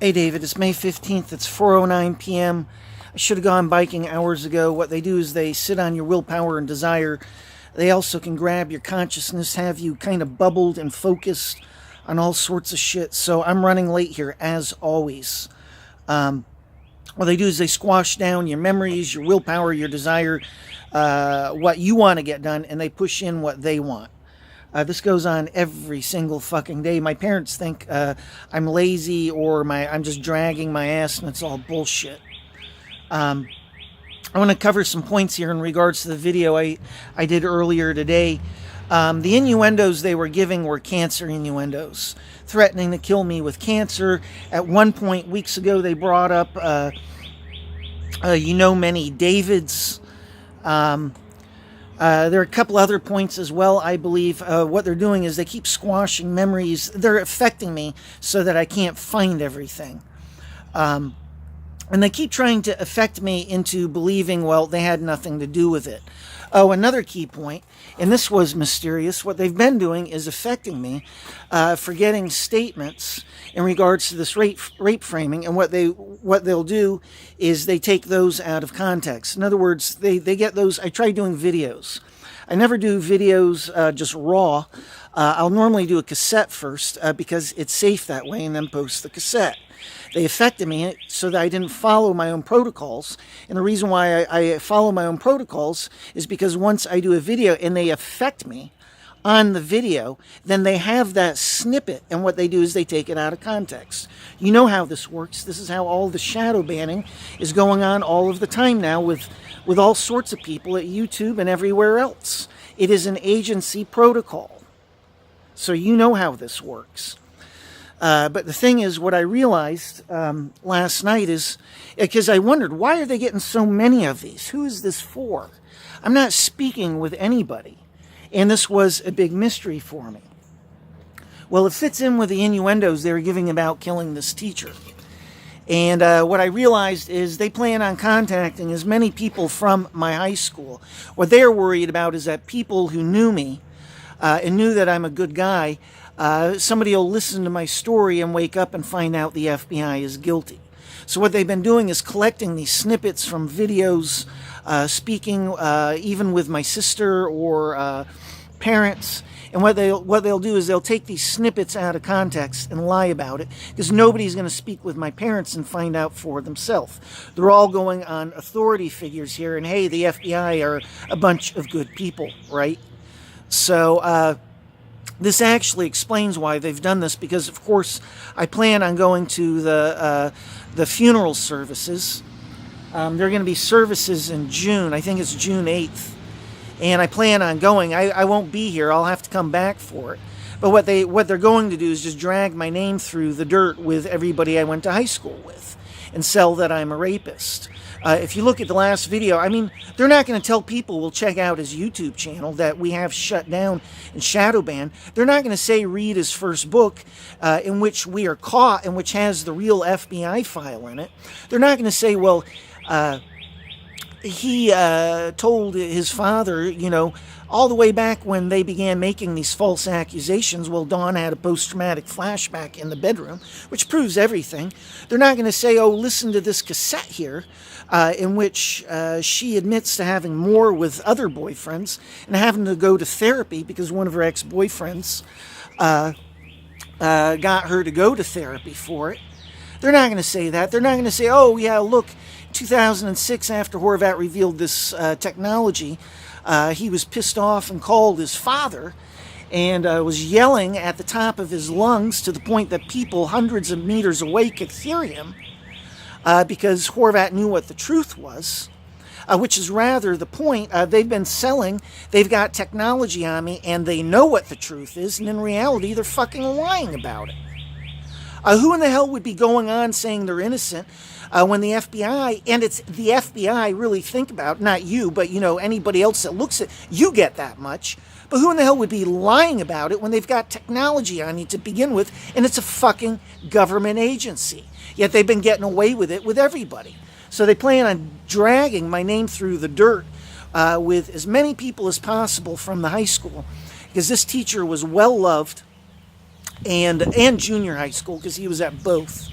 Hey David, it's May 15th, it's 4:09 p.m. I should have gone biking hours ago. What they do is they sit on your willpower and desire. They also can grab your consciousness, have you kind of bubbled and focused on all sorts of shit. So I'm running late here, as always. What they do is they squash down your memories, your willpower, your desire, what you want to get done, and they push in what they want. This goes on every single fucking day. My parents think I'm lazy or I'm just dragging my ass, and it's all bullshit. I want to cover some points here in regards to the video I did earlier today. The innuendos they were giving were cancer innuendos, threatening to kill me with cancer. At one point, weeks ago, they brought up, many Davids. There are a couple other points as well, I believe. What they're doing is they keep squashing memories. They're affecting me so that I can't find everything. And they keep trying to affect me into believing, well, they had nothing to do with it. Oh, another key point, and this was mysterious. What they've been doing is affecting me, forgetting statements in regards to this rape framing, and what they'll do is they take those out of context. In other words, they get those. I try doing videos. I never do videos just raw. I'll normally do a cassette first because it's safe that way, and then post the cassette. They affected me so that I didn't follow my own protocols. And the reason why I follow my own protocols is because once I do a video and they affect me on the video, then they have that snippet. And what they do is they take it out of context. You know how this works. This is how all the shadow banning is going on all of the time now with all sorts of people at YouTube and everywhere else. It is an agency protocol. So you know how this works. But the thing is, what I realized last night is, because I wondered, why are they getting so many of these? Who is this for? I'm not speaking with anybody. And this was a big mystery for me. Well, it fits in with the innuendos they were giving about killing this teacher. And what I realized is they plan on contacting as many people from my high school. What they're worried about is that people who knew me and knew that I'm a good guy, somebody will listen to my story and wake up and find out the FBI is guilty. So what they've been doing is collecting these snippets from videos, speaking even with my sister or parents. And what they'll do is they'll take these snippets out of context and lie about it, because nobody's going to speak with my parents and find out for themselves. They're all going on authority figures here, and hey, the FBI are a bunch of good people, right? So this actually explains why they've done this, because, of course, I plan on going to the funeral services. There are going to be services in June. I think it's June 8th. And I plan on going. I won't be here. I'll have to come back for it. But what they're going to do is just drag my name through the dirt with everybody I went to high school with and sell that I'm a rapist. If you look at the last video, I mean, they're not going to tell people we'll check out his YouTube channel that we have shut down and shadow banned. They're not going to say read his first book in which we are caught and which has the real FBI file in it. They're not going to say, well, he told his father, all the way back when they began making these false accusations, well, Dawn had a post-traumatic flashback in the bedroom, which proves everything. They're not going to say, oh, listen to this cassette here, in which she admits to having more with other boyfriends and having to go to therapy because one of her ex-boyfriends got her to go to therapy for it. They're not going to say that. They're not going to say, oh, yeah, look, 2006, after Horvat revealed this technology, he was pissed off and called his father and was yelling at the top of his lungs to the point that people hundreds of meters away could hear him because Horvat knew what the truth was, which is rather the point. They've been selling, they've got technology on me, and they know what the truth is, and in reality, they're fucking lying about it. Who in the hell would be going on saying they're innocent when the FBI, and it's the FBI, really think about, not you, but, anybody else that looks at, you get that much, but who in the hell would be lying about it when they've got technology on you to begin with, and it's a fucking government agency, yet they've been getting away with it with everybody. So they plan on dragging my name through the dirt with as many people as possible from the high school, because this teacher was well loved, and junior high school, because he was at both.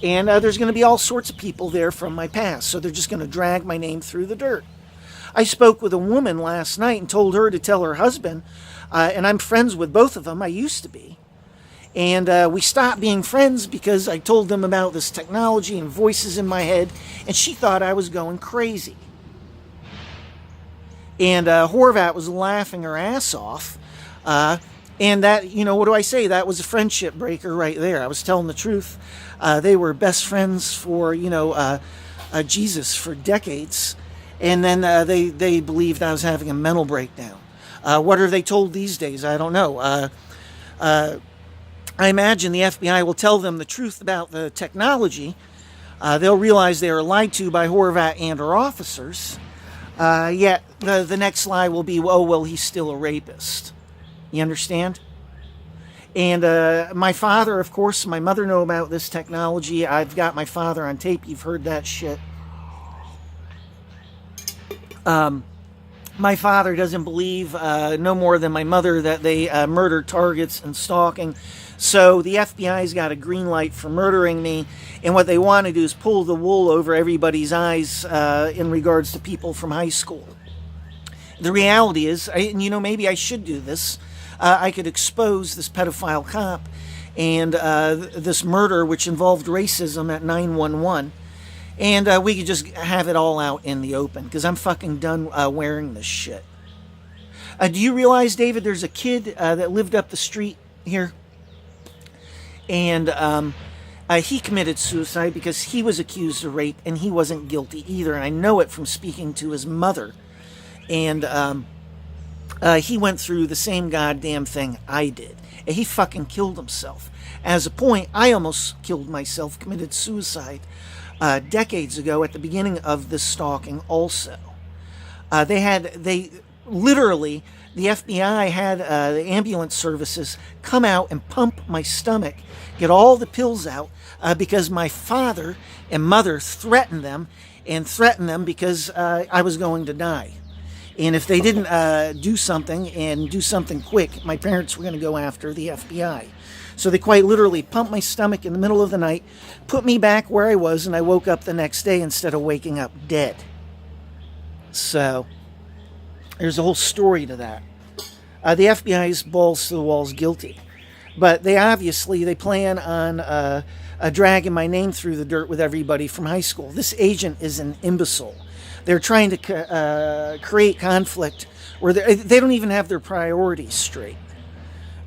And there's going to be all sorts of people there from my past. So they're just going to drag my name through the dirt. I spoke with a woman last night and told her to tell her husband, and I'm friends with both of them. I used to be. And we stopped being friends because I told them about this technology and voices in my head, and she thought I was going crazy. And Horvat was laughing her ass off. And that, what do I say? That was a friendship breaker right there. I was telling the truth. They were best friends for, Jesus for decades. And then they believed I was having a mental breakdown. What are they told these days? I don't know. I imagine the FBI will tell them the truth about the technology. They'll realize they are lied to by Horvat and her officers. Yet the next lie will be, oh, well, he's still a rapist. You understand? And my father, of course, my mother know about this technology. I've got my father on tape. You've heard that shit. My father doesn't believe, no more than my mother, that they murder targets and stalking. So the FBI's got a green light for murdering me, and what they want to do is pull the wool over everybody's eyes in regards to people from high school. The reality is, maybe I should do this. I could expose this pedophile cop and this murder, which involved racism at 911, and we could just have it all out in the open, because I'm fucking done wearing this shit. Do you realize, David, there's a kid that lived up the street here? And he committed suicide because he was accused of rape, and he wasn't guilty either. And I know it from speaking to his mother. And he went through the same goddamn thing I did. And he fucking killed himself. As a point, I almost killed myself, committed suicide decades ago at the beginning of this stalking also. The FBI had the ambulance services come out and pump my stomach, get all the pills out, because my father and mother threatened them because I was going to die. And if they didn't do something, and do something quick, my parents were going to go after the FBI. So they quite literally pumped my stomach in the middle of the night, put me back where I was, and I woke up the next day instead of waking up dead. So there's a whole story to that. The FBI's balls to the walls guilty. But they plan on dragging my name through the dirt with everybody from high school. This agent is an imbecile. They're trying to create conflict where they don't even have their priorities straight.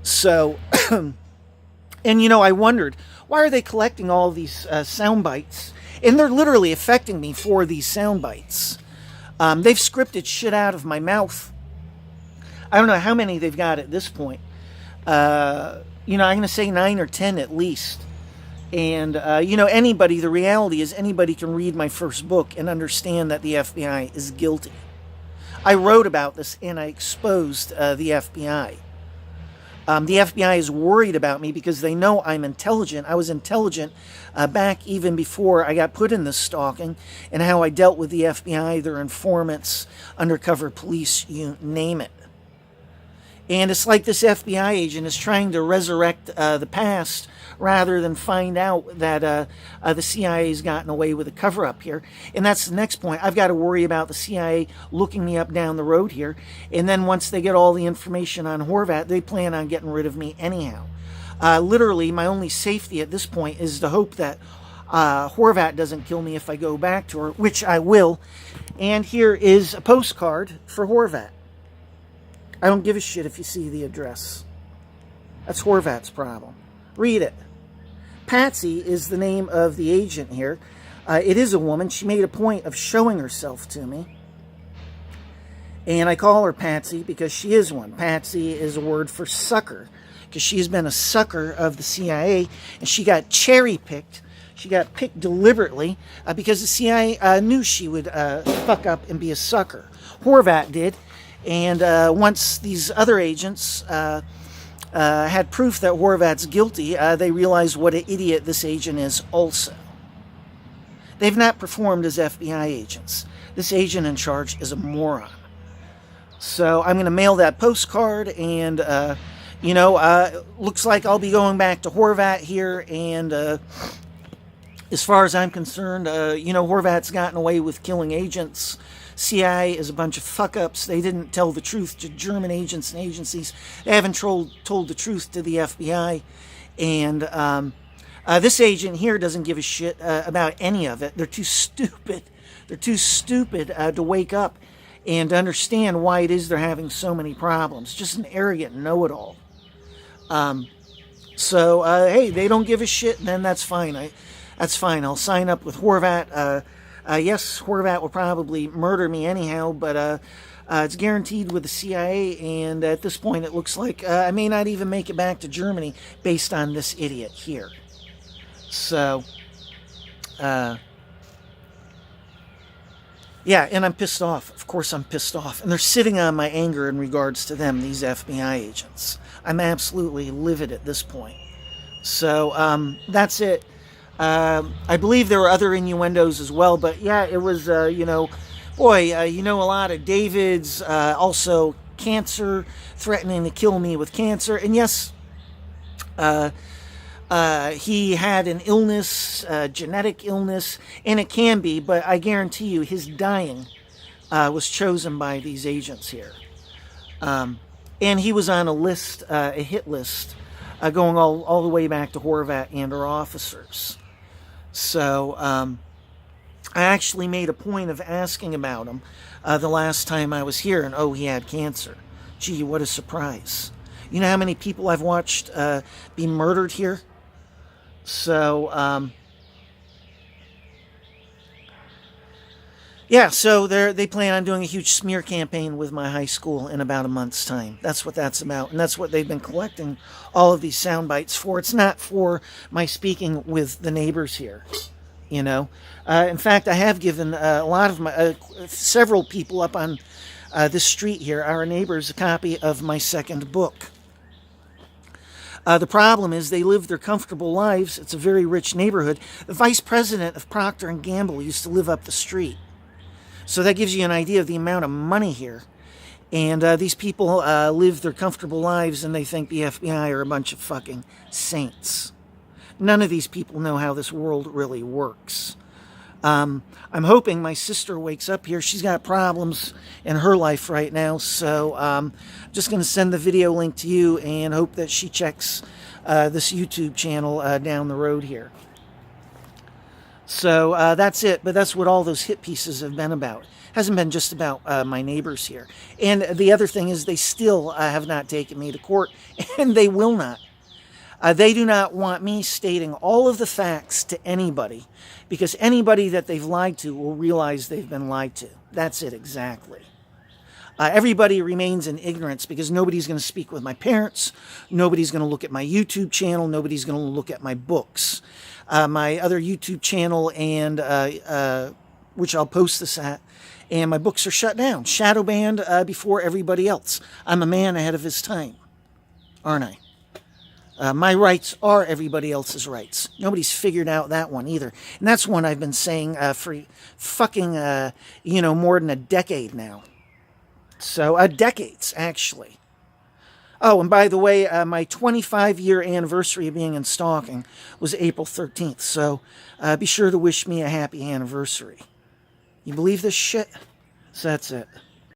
So, and I wondered, why are they collecting all these sound bites? And they're literally affecting me for these sound bites. They've scripted shit out of my mouth. I don't know how many they've got at this point. I'm going to say 9 or 10 at least. And, the reality is anybody can read my first book and understand that the FBI is guilty. I wrote about this and I exposed the FBI. The FBI is worried about me because they know I'm intelligent. I was intelligent back even before I got put in this stalking, and how I dealt with the FBI, their informants, undercover police, you name it. And it's like this FBI agent is trying to resurrect the past rather than find out that the CIA's gotten away with a cover-up here. And that's the next point. I've got to worry about the CIA looking me up down the road here. And then once they get all the information on Horvat, they plan on getting rid of me anyhow. Literally, my only safety at this point is to hope that Horvat doesn't kill me if I go back to her, which I will. And here is a postcard for Horvat. I don't give a shit if you see the address. That's Horvat's problem. Read it. Patsy is the name of the agent here. It is a woman. She made a point of showing herself to me. And I call her Patsy because she is one. Patsy is a word for sucker, because she's been a sucker of the CIA, and she got cherry-picked. She got picked deliberately because the CIA knew she would fuck up and be a sucker. Horvat did. And once these other agents had proof that Horvat's guilty, they realized what an idiot this agent is also. They've not performed as FBI agents. This agent in charge is a moron. So I'm going to mail that postcard, and, looks like I'll be going back to Horvat here, and As far as I'm concerned, Horvat's gotten away with killing agents. CIA is a bunch of fuck-ups. They didn't tell the truth to German agents and agencies. They haven't told the truth to the FBI. And this agent here doesn't give a shit about any of it. They're too stupid. They're too stupid to wake up and understand why it is they're having so many problems. Just an arrogant know-it-all. Hey, they don't give a shit, then that's fine. That's fine. I'll sign up with Horvat. Yes, Horvat will probably murder me anyhow, but it's guaranteed with the CIA, and at this point it looks like I may not even make it back to Germany based on this idiot here. So, yeah, and I'm pissed off. Of course I'm pissed off. And they're sitting on my anger in regards to them, these FBI agents. I'm absolutely livid at this point. So, that's it. I believe there were other innuendos as well, but yeah, it was, a lot of David's, also cancer, threatening to kill me with cancer. And yes, he had an illness, genetic illness, and it can be, but I guarantee you his dying was chosen by these agents here. And he was on a list, a hit list, going all the way back to Horvat and her officers. So, I actually made a point of asking about him the last time I was here, and he had cancer. Gee, what a surprise. You know how many people I've watched be murdered here? So, so they plan on doing a huge smear campaign with my high school in about a month's time. That's what that's about, and that's what they've been collecting all of these sound bites for. It's not for my speaking with the neighbors here, In fact, I have given a lot of several people up on this street here, our neighbors, a copy of my second book. The problem is they live their comfortable lives. It's a very rich neighborhood. The vice president of Procter & Gamble used to live up the street. So that gives you an idea of the amount of money here. And these people live their comfortable lives, and they think the FBI are a bunch of fucking saints. None of these people know how this world really works. I'm hoping my sister wakes up here. She's got problems in her life right now, so I'm just going to send the video link to you and hope that she checks this YouTube channel down the road here. So that's it, but that's what all those hit pieces have been about. Hasn't been just about my neighbors here. And the other thing is they still have not taken me to court, and they will not. They do not want me stating all of the facts to anybody, because anybody that they've lied to will realize they've been lied to. That's it exactly. Everybody remains in ignorance because nobody's going to speak with my parents. Nobody's going to look at my YouTube channel. Nobody's going to look at my books. My other YouTube channel, and which I'll post this at, and my books are shut down, shadow banned before everybody else. I'm a man ahead of his time, aren't I? My rights are everybody else's rights. Nobody's figured out that one either. And that's one I've been saying for fucking, more than a decade now. So, decades, actually. Oh, and by the way, my 25-year anniversary of being in stalking was April 13th. So, be sure to wish me a happy anniversary. You believe this shit? So that's it.